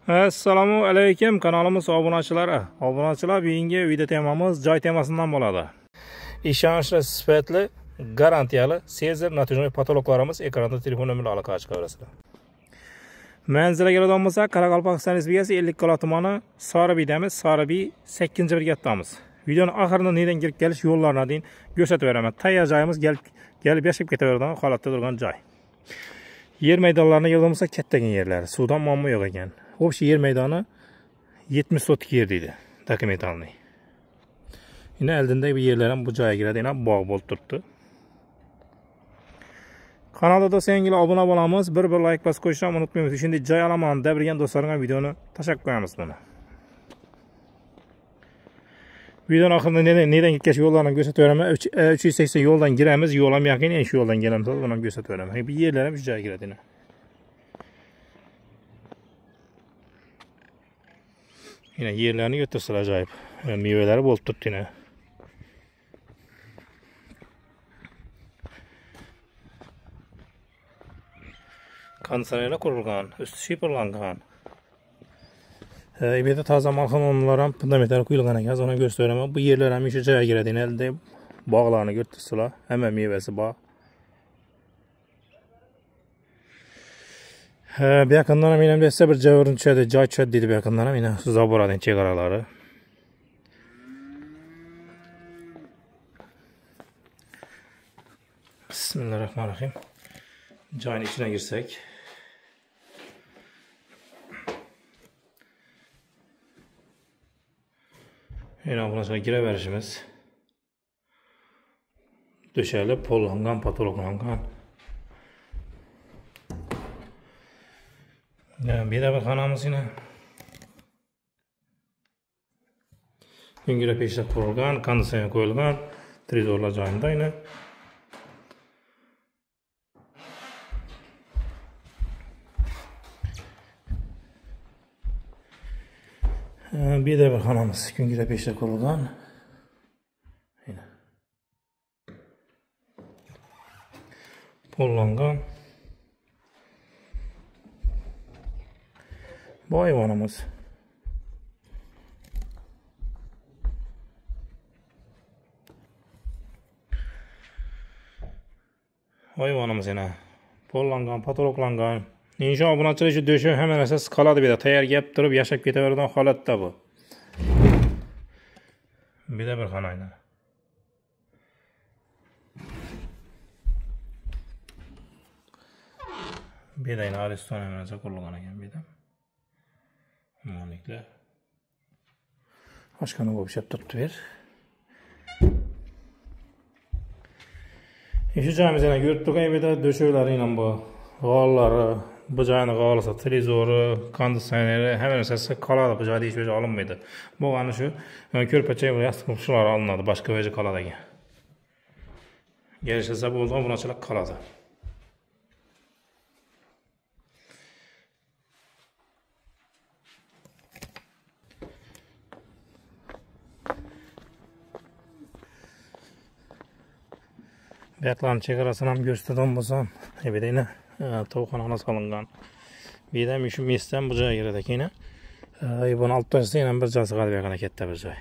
Assalomu alaykum kanalimiz obunachilari. Obunachilar, bugungi video temamiz joy temasidan bo'ladi. Ishonchli, sifatli, garantiyali Sezar natijali patologlarimiz ekranda telefon nomerlari aloqaga chiqaverasizlar. Manzilga keladigan bo'lsak, Qoraqalpog'iston Respublikasi Ellikqal'a tumani Saribiydamiz. Saribiy 8-brigadamiz. Videoning oxirida nedan kirib kelish yo'llarini deyin ko'rsatib beraman. Tayyor joyimiz kelib yashab ketaveradigan holatda turgan joy. Yer maydonlarini keladigan bo'lsak, kattagan yerlar, suvdan muammo yo'q ekan. Общий yer maydoni 70 sotik yer deydi, dokumentalniy. Yine eldindagi bir yerlar ham bu joyga kiradi, yana bog' bo'lib turibdi. Kanalda do'stlarga obuna bo'lamiz, bir like bosib qo'yishni unutmaymiz. Shunday joy olaman deb turgan do'stlarga videoni tashlab qo'yamiz buni. Videoning oxirida nedan ketgan yo'llarni ko'rsatib beraman. 380 yo'ldan giramiz, yo'l ham yaqin, shu yo'ldan kelamiz, buni ham ko'rsatib beraman. Bu yerlar ham shu joyga kiradi. Yine yerlerini götürsüler acayip. Meyveleri bol tuttu yine. Kondisyonerler kurulgan, üstü şipırlangan. Bir de taze malxan onlara fundamentler kuyulgan ekan, ona gösteremem. Bu yerler hem şu joyga kiradi. Elde bağlarını götürsüler. Hemen meyvesi bağ. Bir yakından eminim de size bir cevherin düşedi, joy düşedi deydi bir yakından eminim. Zaboradın çegaraları. Bismillahirrahmanirrahim. Joyun içine girsek. Yine bundan sonra gireverişimiz. Döşeli, pollangan, patologlangan. Bir de bir kanamız yine. Güngüre peşte kurulgan, kondisyoner koyulgan, trezorlar joyunda yine. Bir de bir kanamız güngüre peşte kurulgan. Yine. Pollangan. Bu hayvanımız. Hayvanımız yine. Pollangan, patologlangan. İnşallah buna çalışı döşü hemen esas kaladı bir de. Tayar gap durup yaşap keteverden halatta bu. Bir de bir kanayla. Bir de yine Ariston hemen esas kurulgan ekan bir de. Manikler. Başkanı bu bir şey tuttu ver. Şu camizene gördük bir de döşevleriyle bu gağalları, bu cayını gağalısa televizoru, kondisyoneri hemen esası kaladı. Bu cayda hiç vece alınmaydı. Bu anı şu körpeçeyi bu yastık şular alınladı. Başka vece kaladı. Gelişirse bu oldu buna çalak kaladı. Beklanın çekarasını ham gösterdim bolsam, bir de yine tavukxona salıngan. Bir de şu mesleğen bu joyga kiradi ekan yine. Bunu olib tashlasa yana bir joysi qolib yaqin katta bir joy.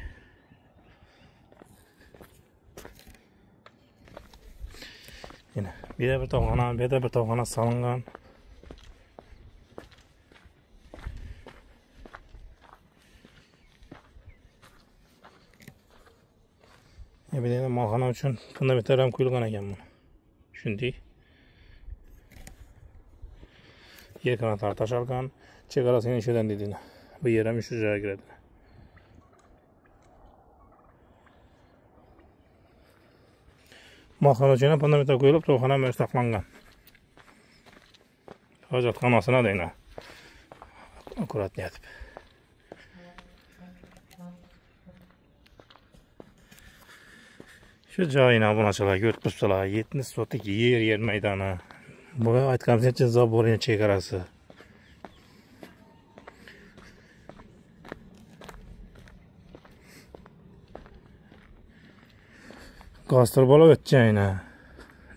Yine bir de bir tavukxona, bir de bir tavukxona salıngan. Bir de malxana üçün fundamentlar ham kuyulgan ekan buni. Shunday. Yer qanotlari tashalgan, chegarasi yana shudan deydi. Bu yer ham shu joyga kiradi. Malxana uchun ham fundamentlar qo'yilib, to'xona ham saqlangan. Hojatxonasina deyna. Akkuratni yetib. Şu joyini obunachilar ko'ribsizlar, 70 sotik yer maydoni. Bu aytganimizcha Zaborin chegarasi. Gaz turbalar o'tgan yana.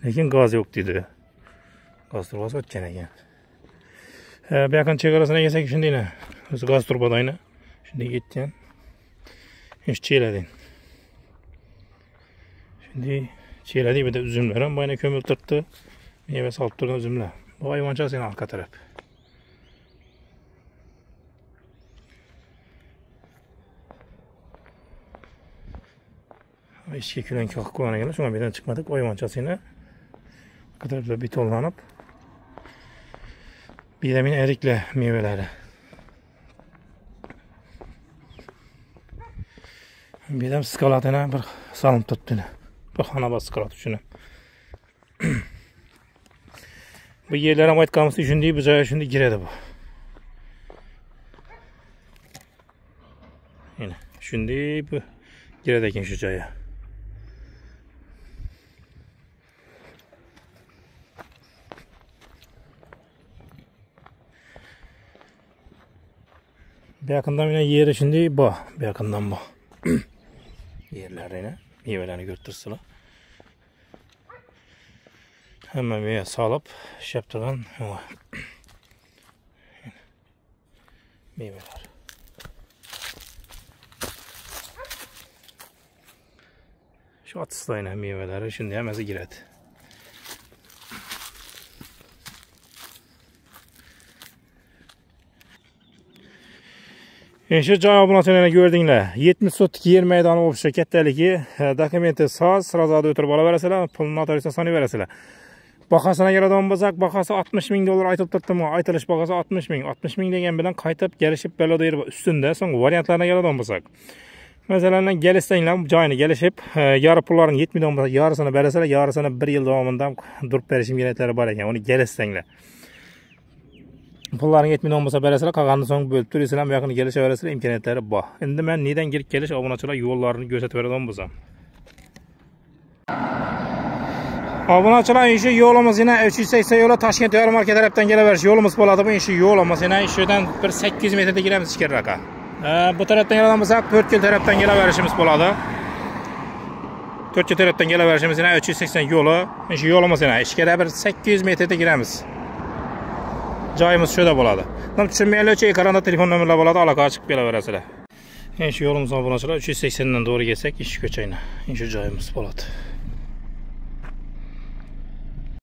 Lekin gaz yo'q dedi. Gaz turbasi o'tgan ekan. Bu yaqin chegarasidan kelsak shundayna Biz gaz turbadayını şimdi gitken hiç çiğledin. Şimdi çiğledi bir de üzümler. Bayına kömür tırttı. Meyve salıp durduğun üzümler. Bu hayvanca senin arka taraf. İşki külen kakı kulağına geldi. Şuna birden çıkmadık. O hayvancasıyla arka tarafta bir tollanıp bir demin erikle meyveleri. Bir de skalatına bir salım tuttu. Bir hanaba skalat şunu. Bu yerlere ait kalması için değil, bu caya şimdi giredi bu. Yine şimdi bu giredekin şu caya. Bir yakından yine yeri şimdi bu. Bir yakından bu. Yerlerine meyvelerini götürsünler. Hemen meyve salıp şaptıran meyveler. Şu atıslayın meyveleri şimdi hemen giredi. Şu cevabını gördüğünle 70 sotki yer meydanı olup şirketleriki dokumenti saz sırazada ötürüp alavereseler, pulunu atarıysa sanıvereseler. Bakasına geladigan bo'lsak, bakası 60 ming dollar aytılып turibdi. Aytilish bakası 60 ming. 60 ming degan bilan qaytib kelishib belada yer ustunda so'ng variantlarına geladigan bo'lsak. Masalan, gelishsanglar joyini kelishib, yarı pullarini yetmaydigan bo'lsa, yarısını bereseler, yarısını 1 yil davomida durib berishim keraklari bor ekan. Uni gelishsanglar. Pullarning yetmaydigan bo'lsa bereseler, qolgandan so'ng bo'lib turisizlar, bu yoqni kelishaverasizlar, imkoniyatlari bor. Endi men neden kirib kelish obunachilar yo'llarini ko'rsatib beradigan bo'lsam. Obunachilar, şu yo'limiz yine 380 yo'li Toshkent yarmarka tarafdan kelaverish yo'limiz bo'ladi. Bu shu yo'limiz yine şuradan bir 800 metrda giramiz ichkariroqqa. Bu tarafdan keladigan bo'lsak, 4 yil tarafdan kelaverishimiz bo'ladi. 4 yil tarafdan kelaverishimiz yine 380 yo'li. Shu yo'limiz yine ichkariga bir 800 metrda giramiz. Joyimiz şurada bo'ladi. Nam tushunmaylar uchun ekranda telefon nomerlari bo'ladi, aloqa chiqib kelaverasizlar. Shu yo'limiz obunachilar 380 dan doğru kelsak, ish ko'chayni. Shu joyimiz bo'ladi.